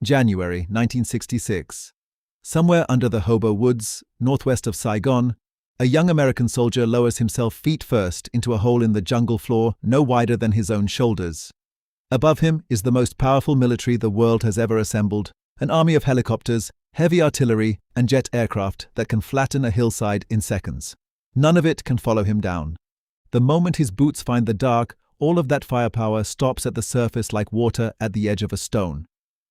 January 1966. Somewhere under the Hobo Woods, northwest of Saigon, a young American soldier lowers himself feet first into a hole in the jungle floor no wider than his own shoulders. Above him is the most powerful military the world has ever assembled, an army of helicopters, heavy artillery, and jet aircraft that can flatten a hillside in seconds. None of it can follow him down. The moment his boots find the dark, all of that firepower stops at the surface like water at the edge of a stone.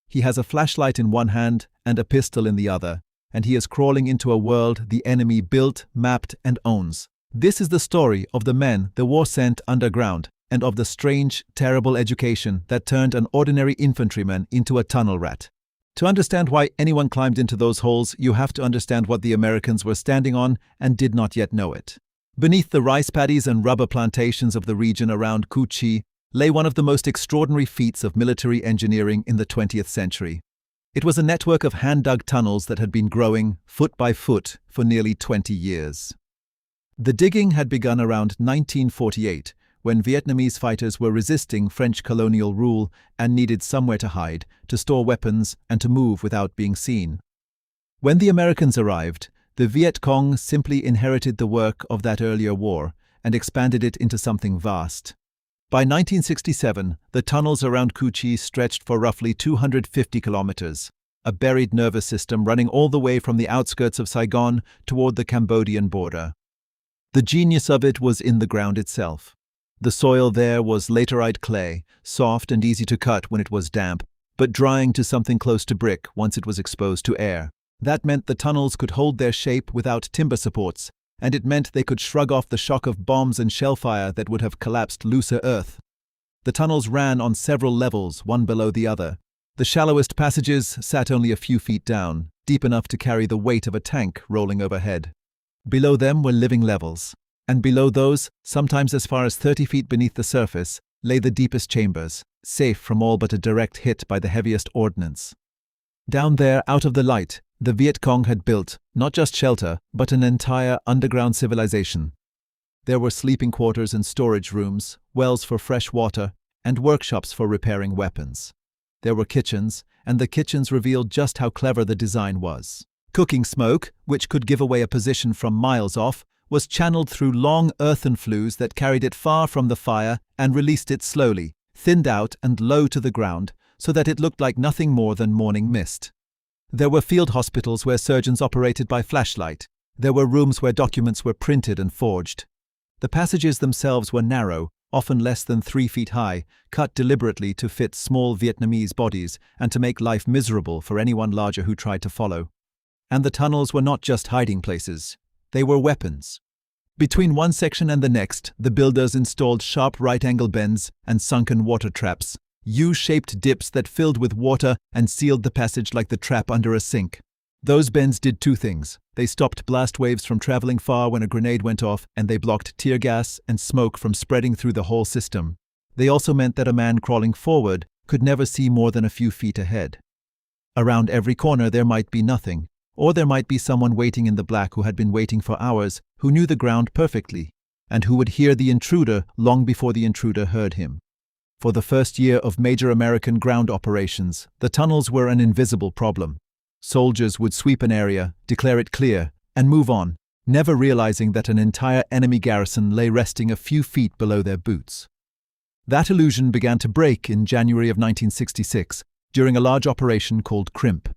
He has a flashlight in one hand and a pistol in the other, and he is crawling into a world the enemy built, mapped, and owns. This is the story of the men the war sent underground, and of the strange, terrible education that turned an ordinary infantryman into a tunnel rat. To understand why anyone climbed into those holes, you have to understand what the Americans were standing on and did not yet know it. Beneath the rice paddies and rubber plantations of the region around Cu Chi lay one of the most extraordinary feats of military engineering in the 20th century. It was a network of hand-dug tunnels that had been growing, foot by foot, for nearly 20 years. The digging had begun around 1948, when Vietnamese fighters were resisting French colonial rule and needed somewhere to hide, to store weapons, and to move without being seen. When the Americans arrived, the Viet Cong simply inherited the work of that earlier war and expanded it into something vast. By 1967, the tunnels around Cu Chi stretched for roughly 250 kilometers, a buried nervous system running all the way from the outskirts of Saigon toward the Cambodian border. The genius of it was in the ground itself. The soil there was laterite clay, soft and easy to cut when it was damp, but drying to something close to brick once it was exposed to air. That meant the tunnels could hold their shape without timber supports, and it meant they could shrug off the shock of bombs and shellfire that would have collapsed looser earth. The tunnels ran on several levels, one below the other. The shallowest passages sat only a few feet down, deep enough to carry the weight of a tank rolling overhead. Below them were living levels, and below those, sometimes as far as 30 feet beneath the surface, lay the deepest chambers, safe from all but a direct hit by the heaviest ordnance. Down there, out of the light, the Viet Cong had built, not just shelter, but an entire underground civilization. There were sleeping quarters and storage rooms, wells for fresh water, and workshops for repairing weapons. There were kitchens, and the kitchens revealed just how clever the design was. Cooking smoke, which could give away a position from miles off, was channeled through long earthen flues that carried it far from the fire and released it slowly, thinned out and low to the ground, so that it looked like nothing more than morning mist. There were field hospitals where surgeons operated by flashlight. There were rooms where documents were printed and forged. The passages themselves were narrow, often less than 3 feet high, cut deliberately to fit small Vietnamese bodies and to make life miserable for anyone larger who tried to follow. And the tunnels were not just hiding places. They were weapons. Between one section and the next, the builders installed sharp right-angle bends and sunken water traps, U-shaped dips that filled with water and sealed the passage like the trap under a sink. Those bends did two things. They stopped blast waves from traveling far when a grenade went off, and they blocked tear gas and smoke from spreading through the whole system. They also meant that a man crawling forward could never see more than a few feet ahead. Around every corner there might be nothing, or there might be someone waiting in the black who had been waiting for hours, who knew the ground perfectly, and who would hear the intruder long before the intruder heard him. For the first year of major American ground operations, the tunnels were an invisible problem. Soldiers would sweep an area, declare it clear, and move on, never realizing that an entire enemy garrison lay resting a few feet below their boots. That illusion began to break in January of 1966, during a large operation called Crimp.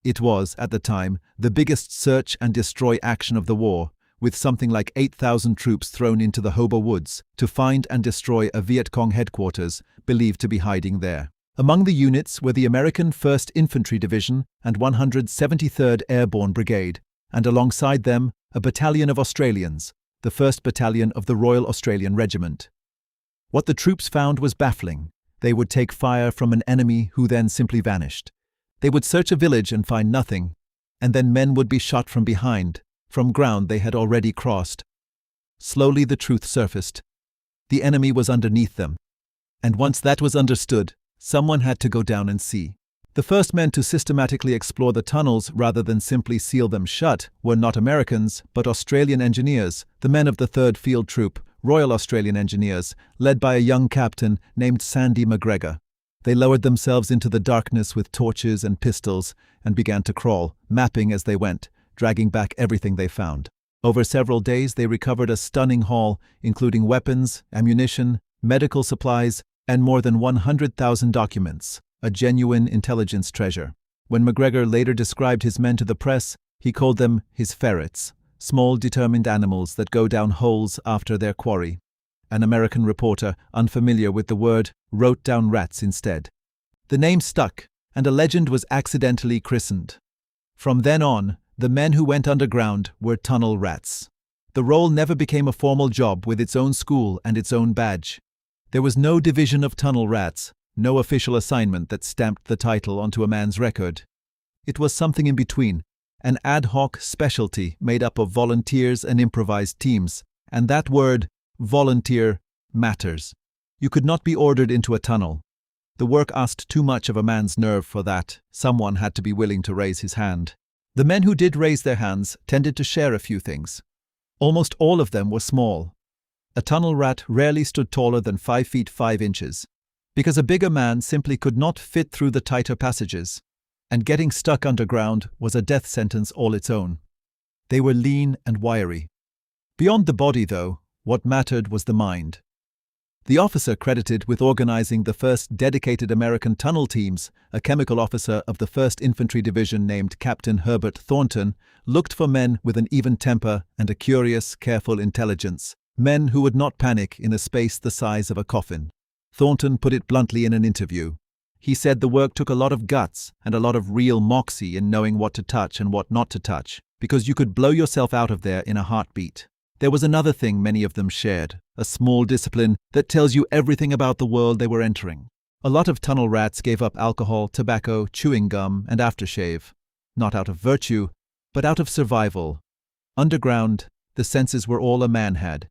It was, at the time, the biggest search and destroy action of the war, with something like 8,000 troops thrown into the Hobo Woods to find and destroy a Viet Cong headquarters believed to be hiding there. Among the units were the American 1st Infantry Division and 173rd Airborne Brigade, and alongside them, a battalion of Australians, the 1st Battalion of the Royal Australian Regiment. What the troops found was baffling. They would take fire from an enemy who then simply vanished. They would search a village and find nothing, and then men would be shot from behind, from ground they had already crossed. Slowly the truth surfaced. The enemy was underneath them. And once that was understood, someone had to go down and see. The first men to systematically explore the tunnels rather than simply seal them shut were not Americans, but Australian engineers, the men of the 3rd Field Troop, Royal Australian Engineers, led by a young captain named Sandy McGregor. They lowered themselves into the darkness with torches and pistols and began to crawl, mapping as they went, dragging back everything they found. Over several days, they recovered a stunning haul, including weapons, ammunition, medical supplies, and more than 100,000 documents, a genuine intelligence treasure. When MacGregor later described his men to the press, he called them his ferrets, small determined animals that go down holes after their quarry. An American reporter, unfamiliar with the word, wrote down rats instead. The name stuck, and a legend was accidentally christened. From then on, the men who went underground were tunnel rats. The role never became a formal job with its own school and its own badge. There was no division of tunnel rats, no official assignment that stamped the title onto a man's record. It was something in between, an ad hoc specialty made up of volunteers and improvised teams, and that word, volunteer, matters. You could not be ordered into a tunnel. The work asked too much of a man's nerve for that. Someone had to be willing to raise his hand. The men who did raise their hands tended to share a few things. Almost all of them were small. A tunnel rat rarely stood taller than 5 feet 5 inches, because a bigger man simply could not fit through the tighter passages, and getting stuck underground was a death sentence all its own. They were lean and wiry. Beyond the body, though, what mattered was the mind. The officer credited with organizing the first dedicated American tunnel teams, a chemical officer of the 1st Infantry Division named Captain Herbert Thornton, looked for men with an even temper and a curious, careful intelligence, men who would not panic in a space the size of a coffin. Thornton put it bluntly in an interview. He said the work took a lot of guts and a lot of real moxie in knowing what to touch and what not to touch, because you could blow yourself out of there in a heartbeat. There was another thing many of them shared, a small discipline that tells you everything about the world they were entering. A lot of tunnel rats gave up alcohol, tobacco, chewing gum, and aftershave, not out of virtue, but out of survival. Underground, the senses were all a man had.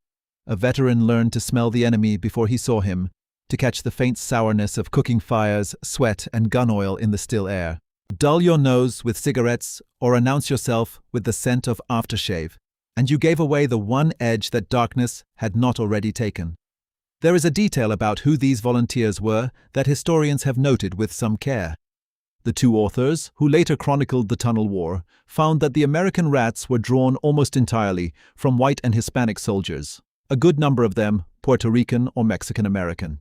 A veteran learned to smell the enemy before he saw him, to catch the faint sourness of cooking fires, sweat, and gun oil in the still air. Dull your nose with cigarettes or announce yourself with the scent of aftershave, and you gave away the one edge that darkness had not already taken. There is a detail about who these volunteers were that historians have noted with some care. The two authors, who later chronicled the Tunnel War, found that the American rats were drawn almost entirely from white and Hispanic soldiers, a good number of them Puerto Rican or Mexican American.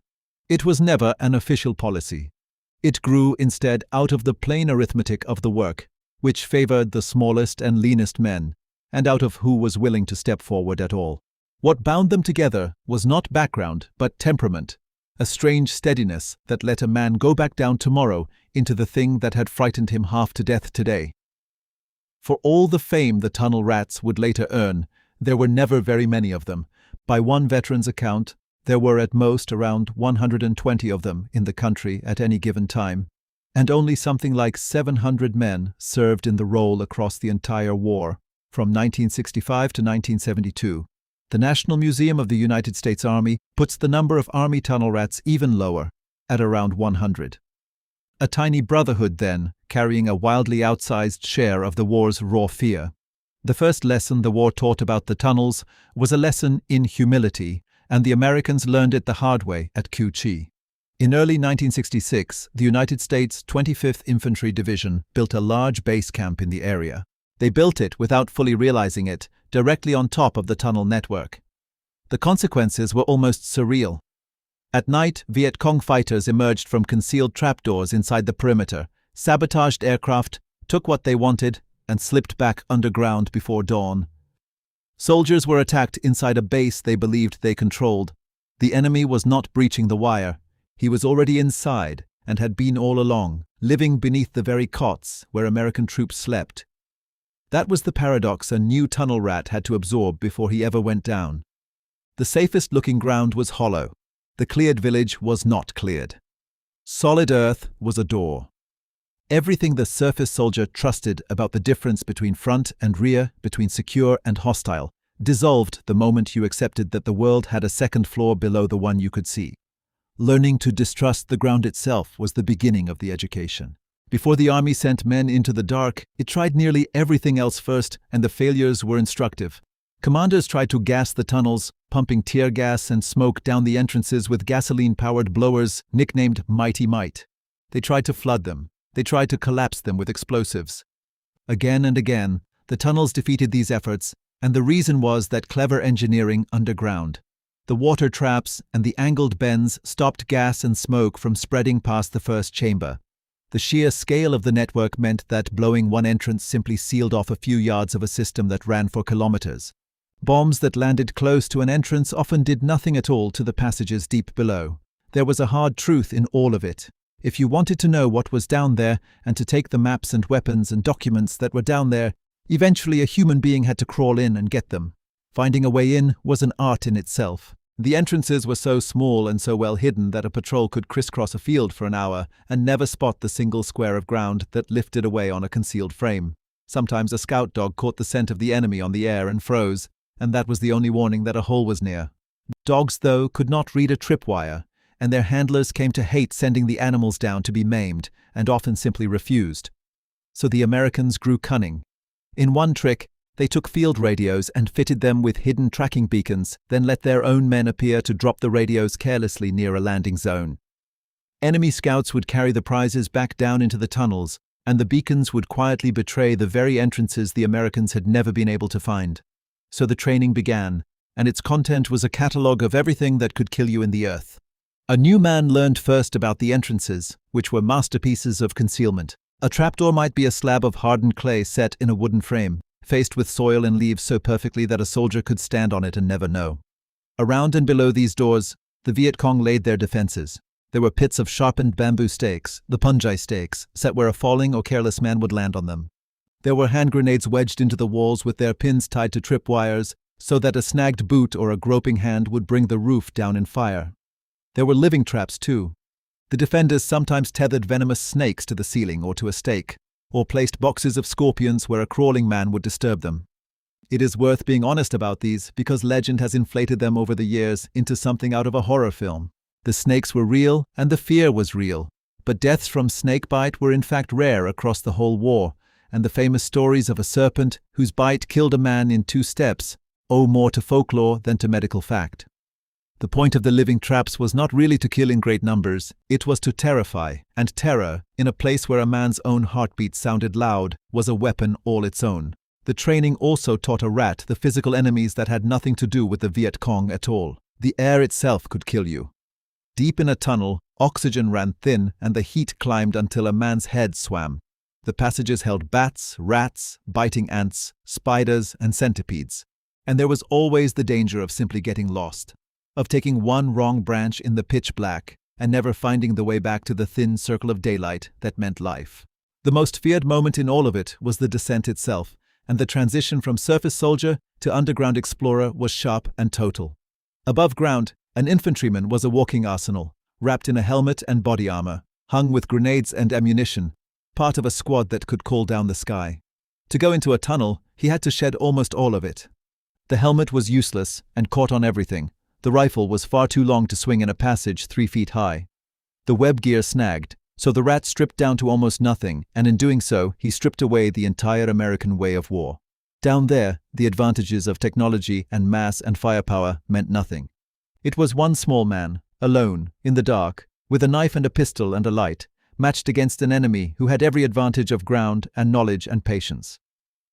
It was never an official policy. It grew instead out of the plain arithmetic of the work, which favored the smallest and leanest men, and out of who was willing to step forward at all. What bound them together was not background, but temperament, a strange steadiness that let a man go back down tomorrow into the thing that had frightened him half to death today. For all the fame the tunnel rats would later earn, there were never very many of them. By one veteran's account, there were at most around 120 of them in the country at any given time, and only something like 700 men served in the role across the entire war, from 1965 to 1972. The National Museum of the United States Army puts the number of Army tunnel rats even lower, at around 100. A tiny brotherhood then, carrying a wildly outsized share of the war's raw fear. The first lesson the war taught about the tunnels was a lesson in humility, and the Americans learned it the hard way at Cu Chi. In early 1966, the United States 25th Infantry Division built a large base camp in the area. They built it without fully realizing it, directly on top of the tunnel network. The consequences were almost surreal. At night, Viet Cong fighters emerged from concealed trapdoors inside the perimeter, sabotaged aircraft, took what they wanted, and slipped back underground before dawn. Soldiers were attacked inside a base they believed they controlled. The enemy was not breaching the wire. He was already inside and had been all along, living beneath the very cots where American troops slept. That was the paradox a new tunnel rat had to absorb before he ever went down. The safest-looking ground was hollow. The cleared village was not cleared. Solid earth was a door. Everything the surface soldier trusted about the difference between front and rear, between secure and hostile, dissolved the moment you accepted that the world had a second floor below the one you could see. Learning to distrust the ground itself was the beginning of the education. Before the army sent men into the dark, it tried nearly everything else first, and the failures were instructive. Commanders tried to gas the tunnels, pumping tear gas and smoke down the entrances with gasoline-powered blowers nicknamed Mighty Might. They tried to flood them. They tried to collapse them with explosives. Again and again, the tunnels defeated these efforts, and the reason was that clever engineering underground. The water traps and the angled bends stopped gas and smoke from spreading past the first chamber. The sheer scale of the network meant that blowing one entrance simply sealed off a few yards of a system that ran for kilometers. Bombs that landed close to an entrance often did nothing at all to the passages deep below. There was a hard truth in all of it. If you wanted to know what was down there and to take the maps and weapons and documents that were down there, eventually a human being had to crawl in and get them. Finding a way in was an art in itself. The entrances were so small and so well hidden that a patrol could crisscross a field for an hour and never spot the single square of ground that lifted away on a concealed frame. Sometimes a scout dog caught the scent of the enemy on the air and froze, and that was the only warning that a hole was near. Dogs, though, could not read a tripwire, and their handlers came to hate sending the animals down to be maimed, and often simply refused. So the Americans grew cunning. In one trick, they took field radios and fitted them with hidden tracking beacons, then let their own men appear to drop the radios carelessly near a landing zone. Enemy scouts would carry the prizes back down into the tunnels, and the beacons would quietly betray the very entrances the Americans had never been able to find. So the training began, and its content was a catalogue of everything that could kill you in the earth. A new man learned first about the entrances, which were masterpieces of concealment. A trapdoor might be a slab of hardened clay set in a wooden frame, faced with soil and leaves so perfectly that a soldier could stand on it and never know. Around and below these doors, the Viet Cong laid their defenses. There were pits of sharpened bamboo stakes, the punjai stakes, set where a falling or careless man would land on them. There were hand grenades wedged into the walls with their pins tied to tripwires so that a snagged boot or a groping hand would bring the roof down in fire. There were living traps too. The defenders sometimes tethered venomous snakes to the ceiling or to a stake, or placed boxes of scorpions where a crawling man would disturb them. It is worth being honest about these because legend has inflated them over the years into something out of a horror film. The snakes were real and the fear was real, but deaths from snakebite were in fact rare across the whole war, and the famous stories of a serpent whose bite killed a man in 2 steps owe more to folklore than to medical fact. The point of the living traps was not really to kill in great numbers, it was to terrify, and terror, in a place where a man's own heartbeat sounded loud, was a weapon all its own. The training also taught a rat the physical enemies that had nothing to do with the Viet Cong at all. The air itself could kill you. Deep in a tunnel, oxygen ran thin and the heat climbed until a man's head swam. The passages held bats, rats, biting ants, spiders, and centipedes. And there was always the danger of simply getting lost, of taking one wrong branch in the pitch black and never finding the way back to the thin circle of daylight that meant life. The most feared moment in all of it was the descent itself, and the transition from surface soldier to underground explorer was sharp and total. Above ground, an infantryman was a walking arsenal, wrapped in a helmet and body armor, hung with grenades and ammunition, part of a squad that could call down the sky. To go into a tunnel, he had to shed almost all of it. The helmet was useless and caught on everything. The rifle was far too long to swing in a passage 3 feet high. The web gear snagged, so the rat stripped down to almost nothing, and in doing so, he stripped away the entire American way of war. Down there, the advantages of technology and mass and firepower meant nothing. It was one small man, alone, in the dark, with a knife and a pistol and a light, matched against an enemy who had every advantage of ground and knowledge and patience.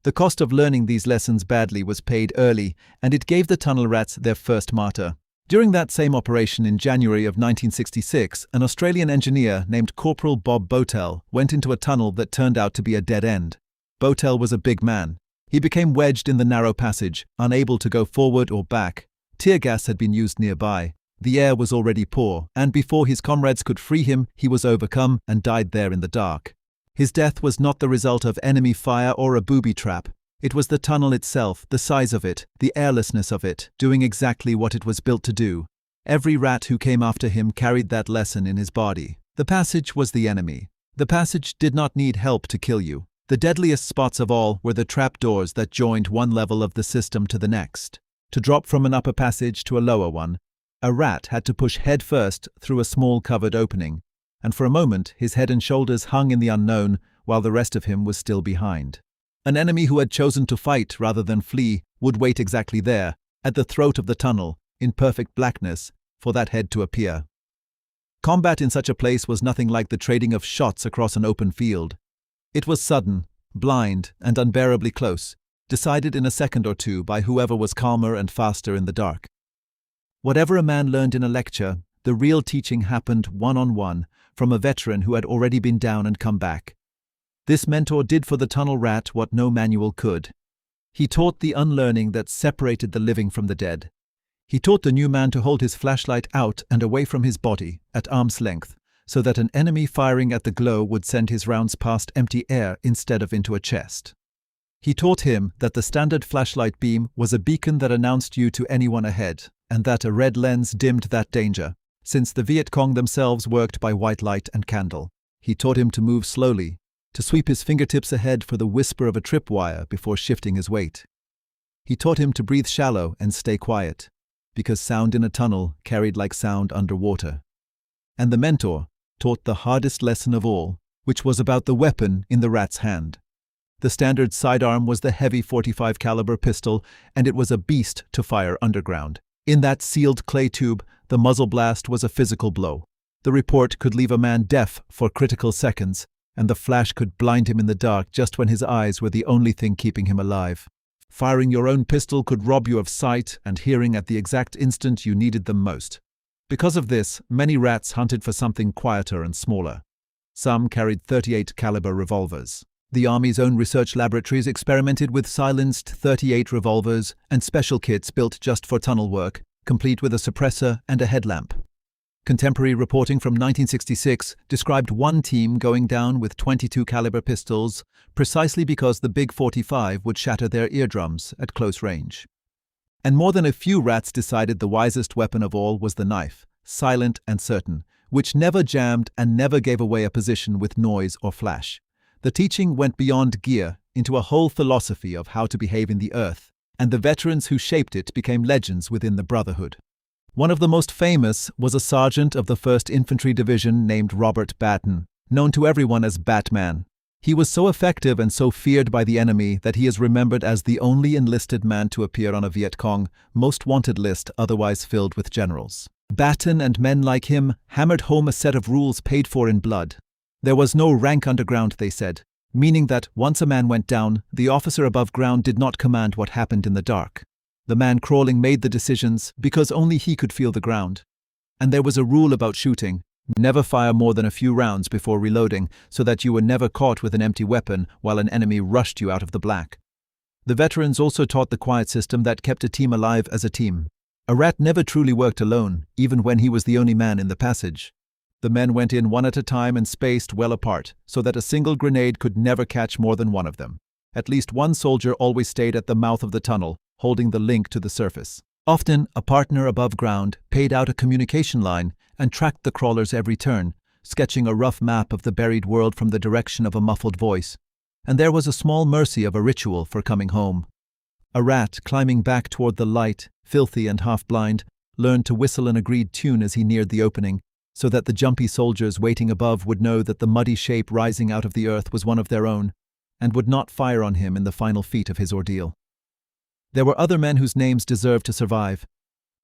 The cost of learning these lessons badly was paid early, and it gave the tunnel rats their first martyr. During that same operation in January of 1966, an Australian engineer named Corporal Bob Botel went into a tunnel that turned out to be a dead end. Botel was a big man. He became wedged in the narrow passage, unable to go forward or back. Tear gas had been used nearby. The air was already poor, and before his comrades could free him, he was overcome and died there in the dark. His death was not the result of enemy fire or a booby trap. It was the tunnel itself, the size of it, the airlessness of it, doing exactly what it was built to do. Every rat who came after him carried that lesson in his body. The passage was the enemy. The passage did not need help to kill you. The deadliest spots of all were the trap doors that joined one level of the system to the next. To drop from an upper passage to a lower one, a rat had to push head first through a small covered opening, and for a moment his head and shoulders hung in the unknown while the rest of him was still behind. An enemy who had chosen to fight rather than flee would wait exactly there, at the throat of the tunnel, in perfect blackness, for that head to appear. Combat in such a place was nothing like the trading of shots across an open field. It was sudden, blind, and unbearably close, decided in a second or two by whoever was calmer and faster in the dark. Whatever a man learned in a lecture, the real teaching happened one-on-one, from a veteran who had already been down and come back. This mentor did for the tunnel rat what no manual could. He taught the unlearning that separated the living from the dead. He taught the new man to hold his flashlight out and away from his body, at arm's length, so that an enemy firing at the glow would send his rounds past empty air instead of into a chest. He taught him that the standard flashlight beam was a beacon that announced you to anyone ahead, and that a red lens dimmed that danger, since the Viet Cong themselves worked by white light and candle. He taught him to move slowly, to sweep his fingertips ahead for the whisper of a tripwire before shifting his weight. He taught him to breathe shallow and stay quiet, because sound in a tunnel carried like sound underwater. And the mentor taught the hardest lesson of all, which was about the weapon in the rat's hand. The standard sidearm was the heavy .45 caliber pistol, and it was a beast to fire underground. In that sealed clay tube, the muzzle blast was a physical blow. The report could leave a man deaf for critical seconds, and the flash could blind him in the dark just when his eyes were the only thing keeping him alive. Firing your own pistol could rob you of sight and hearing at the exact instant you needed them most. Because of this, many rats hunted for something quieter and smaller. Some carried .38 caliber revolvers. The Army's own research laboratories experimented with silenced .38 revolvers and special kits built just for tunnel work, complete with a suppressor and a headlamp. Contemporary reporting from 1966 described one team going down with .22 caliber pistols precisely because the big .45 would shatter their eardrums at close range. And more than a few rats decided the wisest weapon of all was the knife, silent and certain, which never jammed and never gave away a position with noise or flash. The teaching went beyond gear into a whole philosophy of how to behave in the earth, and the veterans who shaped it became legends within the Brotherhood. One of the most famous was a sergeant of the 1st Infantry Division named Robert Batten, known to everyone as Batman. He was so effective and so feared by the enemy that he is remembered as the only enlisted man to appear on a Viet Cong most wanted list otherwise filled with generals. Batten and men like him hammered home a set of rules paid for in blood. There was no rank underground, they said, meaning that once a man went down, the officer above ground did not command what happened in the dark. The man crawling made the decisions because only he could feel the ground. And there was a rule about shooting: never fire more than a few rounds before reloading, so that you were never caught with an empty weapon while an enemy rushed you out of the black. The veterans also taught the quiet system that kept a team alive as a team. A rat never truly worked alone, even when he was the only man in the passage. The men went in one at a time and spaced well apart, so that a single grenade could never catch more than one of them. At least one soldier always stayed at the mouth of the tunnel, holding the link to the surface. Often, a partner above ground paid out a communication line and tracked the crawlers every turn, sketching a rough map of the buried world from the direction of a muffled voice. And there was a small mercy of a ritual for coming home. A rat, climbing back toward the light, filthy and half-blind, learned to whistle an agreed tune as he neared the opening, so that the jumpy soldiers waiting above would know that the muddy shape rising out of the earth was one of their own, and would not fire on him in the final feat of his ordeal. There were other men whose names deserved to survive.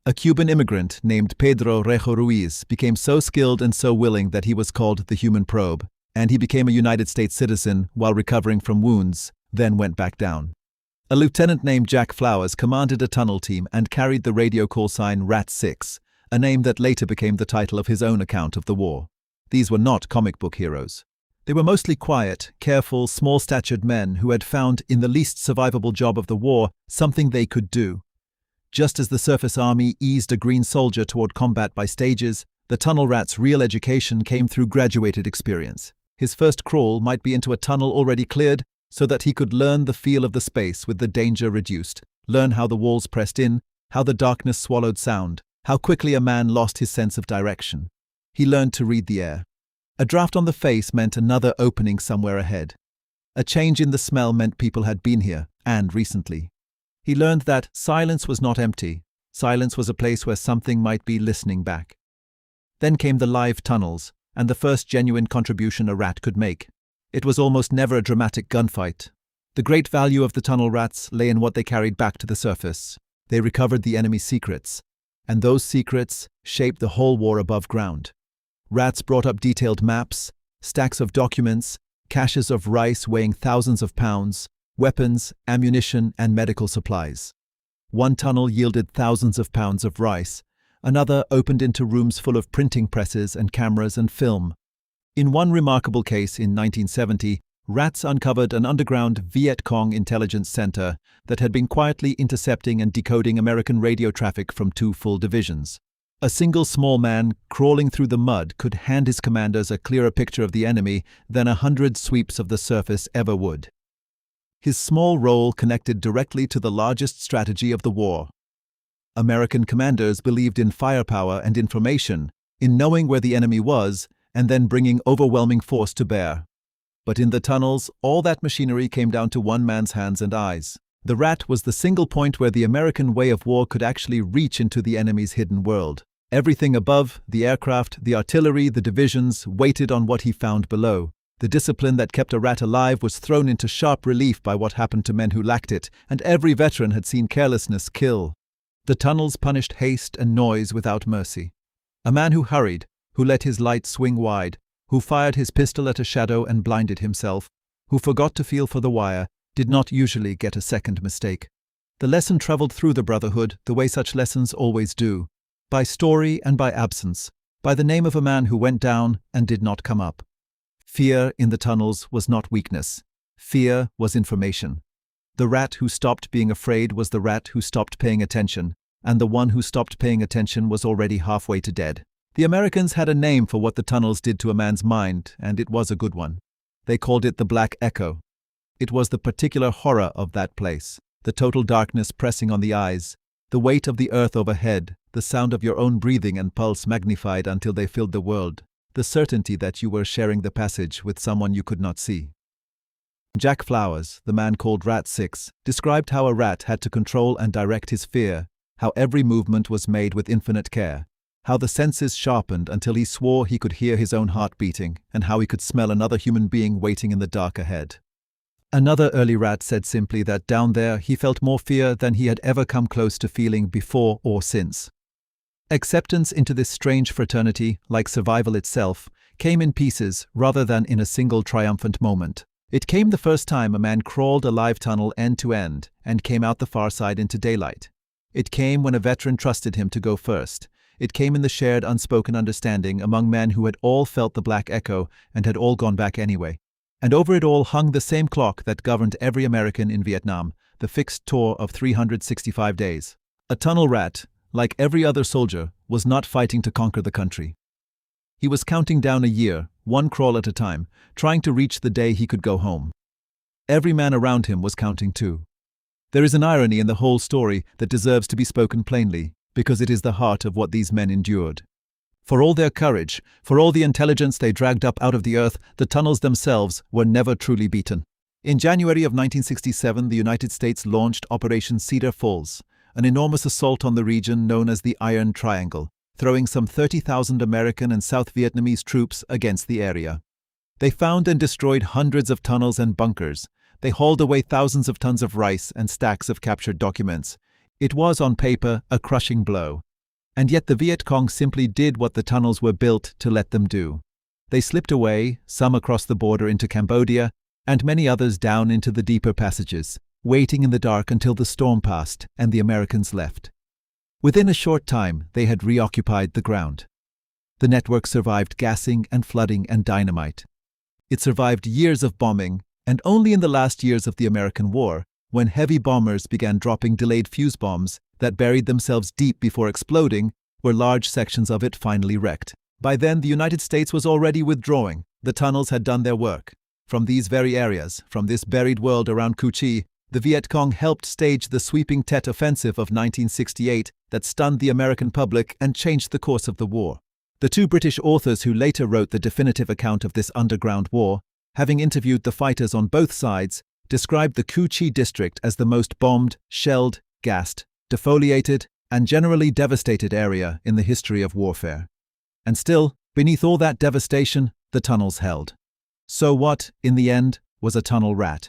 A Cuban immigrant named Pedro Rejo Ruiz became so skilled and so willing that he was called the Human Probe, and he became a United States citizen while recovering from wounds, then went back down. A lieutenant named Jack Flowers commanded a tunnel team and carried the radio call sign Rat 6, a name that later became the title of his own account of the war. These were not comic book heroes. They were mostly quiet, careful, small-statured men who had found in the least survivable job of the war something they could do. Just as the surface army eased a green soldier toward combat by stages, the tunnel rat's real education came through graduated experience. His first crawl might be into a tunnel already cleared, so that he could learn the feel of the space with the danger reduced, learn how the walls pressed in, how the darkness swallowed sound, how quickly a man lost his sense of direction. He learned to read the air. A draft on the face meant another opening somewhere ahead. A change in the smell meant people had been here, and recently. He learned that silence was not empty. Silence was a place where something might be listening back. Then came the live tunnels, and the first genuine contribution a rat could make. It was almost never a dramatic gunfight. The great value of the tunnel rats lay in what they carried back to the surface. They recovered the enemy's secrets, and those secrets shaped the whole war above ground. Rats brought up detailed maps, stacks of documents, caches of rice weighing thousands of pounds, weapons, ammunition, and medical supplies. One tunnel yielded thousands of pounds of rice, another opened into rooms full of printing presses and cameras and film. In one remarkable case in 1970, rats uncovered an underground Viet Cong intelligence center that had been quietly intercepting and decoding American radio traffic from 2 full divisions. A single small man crawling through the mud could hand his commanders a clearer picture of the enemy than 100 sweeps of the surface ever would. His small role connected directly to the largest strategy of the war. American commanders believed in firepower and information, in knowing where the enemy was and then bringing overwhelming force to bear. But in the tunnels, all that machinery came down to one man's hands and eyes. The rat was the single point where the American way of war could actually reach into the enemy's hidden world. Everything above, the aircraft, the artillery, the divisions, waited on what he found below. The discipline that kept a rat alive was thrown into sharp relief by what happened to men who lacked it, and every veteran had seen carelessness kill. The tunnels punished haste and noise without mercy. A man who hurried, who let his light swing wide, who fired his pistol at a shadow and blinded himself, who forgot to feel for the wire, did not usually get a second mistake. The lesson traveled through the Brotherhood the way such lessons always do, by story and by absence, by the name of a man who went down and did not come up. Fear in the tunnels was not weakness. Fear was information. The rat who stopped being afraid was the rat who stopped paying attention, and the one who stopped paying attention was already halfway to dead. The Americans had a name for what the tunnels did to a man's mind, and it was a good one. They called it the Black Echo. It was the particular horror of that place, the total darkness pressing on the eyes, the weight of the earth overhead, the sound of your own breathing and pulse magnified until they filled the world, the certainty that you were sharing the passage with someone you could not see. Jack Flowers, the man called Rat 6, described how a rat had to control and direct his fear, how every movement was made with infinite care, how the senses sharpened until he swore he could hear his own heart beating, and how he could smell another human being waiting in the dark ahead. Another early rat said simply that down there he felt more fear than he had ever come close to feeling before or since. Acceptance into this strange fraternity, like survival itself, came in pieces rather than in a single triumphant moment. It came the first time a man crawled a live tunnel end to end and came out the far side into daylight. It came when a veteran trusted him to go first. It came in the shared unspoken understanding among men who had all felt the Black Echo and had all gone back anyway. And over it all hung the same clock that governed every American in Vietnam, the fixed tour of 365 days. A tunnel rat, like every other soldier, was not fighting to conquer the country. He was counting down a year, one crawl at a time, trying to reach the day he could go home. Every man around him was counting too. There is an irony in the whole story that deserves to be spoken plainly, because it is the heart of what these men endured. For all their courage, for all the intelligence they dragged up out of the earth, the tunnels themselves were never truly beaten. In January of 1967, the United States launched Operation Cedar Falls, an enormous assault on the region known as the Iron Triangle, throwing some 30,000 American and South Vietnamese troops against the area. They found and destroyed hundreds of tunnels and bunkers. They hauled away thousands of tons of rice and stacks of captured documents. It was, on paper, a crushing blow. And yet the Viet Cong simply did what the tunnels were built to let them do. They slipped away, some across the border into Cambodia, and many others down into the deeper passages, waiting in the dark until the storm passed and the Americans left. Within a short time, they had reoccupied the ground. The network survived gassing and flooding and dynamite. It survived years of bombing, and only in the last years of the American War, when heavy bombers began dropping delayed fuse bombs that buried themselves deep before exploding, were large sections of it finally wrecked. By then, the United States was already withdrawing. The tunnels had done their work. From these very areas, from this buried world around Cu Chi, the Viet Cong helped stage the sweeping Tet Offensive of 1968 that stunned the American public and changed the course of the war. The two British authors who later wrote the definitive account of this underground war, having interviewed the fighters on both sides, described the Cu Chi district as the most bombed, shelled, gassed, defoliated, and generally devastated area in the history of warfare. And still, beneath all that devastation, the tunnels held. So what, in the end, was a tunnel rat?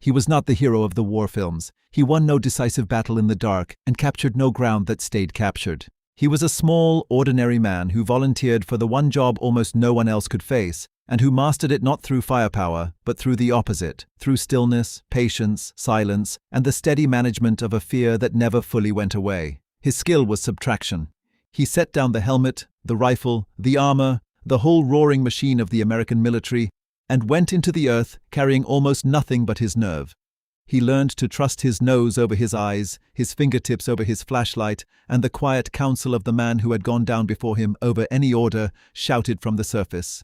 He was not the hero of the war films. He won no decisive battle in the dark and captured no ground that stayed captured. He was a small, ordinary man who volunteered for the one job almost no one else could face, and who mastered it not through firepower, but through the opposite, through stillness, patience, silence, and the steady management of a fear that never fully went away. His skill was subtraction. He set down the helmet, the rifle, the armor, the whole roaring machine of the American military, and went into the earth carrying almost nothing but his nerve. He learned to trust his nose over his eyes, his fingertips over his flashlight, and the quiet counsel of the man who had gone down before him over any order shouted from the surface.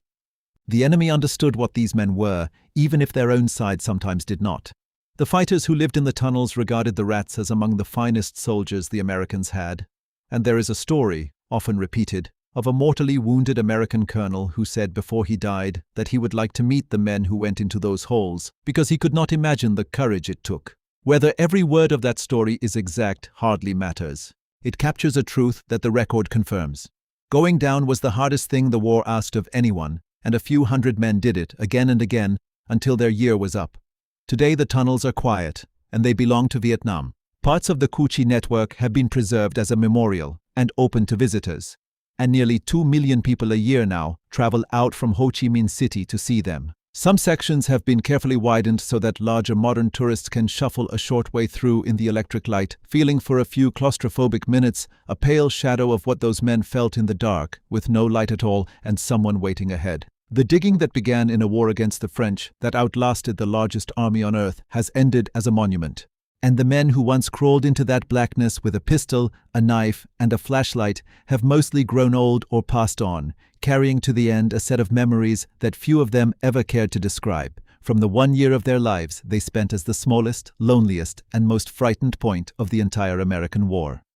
The enemy understood what these men were, even if their own side sometimes did not. The fighters who lived in the tunnels regarded the rats as among the finest soldiers the Americans had. And there is a story, often repeated, of a mortally wounded American colonel who said before he died that he would like to meet the men who went into those holes, because he could not imagine the courage it took. Whether every word of that story is exact hardly matters. It captures a truth that the record confirms. Going down was the hardest thing the war asked of anyone, and a few hundred men did it again and again until their year was up. Today the tunnels are quiet, and they belong to Vietnam. Parts of the Cu Chi network have been preserved as a memorial and open to visitors, and nearly 2 million people a year now travel out from Ho Chi Minh City to see them. Some sections have been carefully widened so that larger modern tourists can shuffle a short way through in the electric light, feeling for a few claustrophobic minutes a pale shadow of what those men felt in the dark, with no light at all and someone waiting ahead. The digging that began in a war against the French that outlasted the largest army on earth has ended as a monument. And the men who once crawled into that blackness with a pistol, a knife, and a flashlight have mostly grown old or passed on, carrying to the end a set of memories that few of them ever cared to describe, from the 1 year of their lives they spent as the smallest, loneliest, and most frightened point of the entire American war.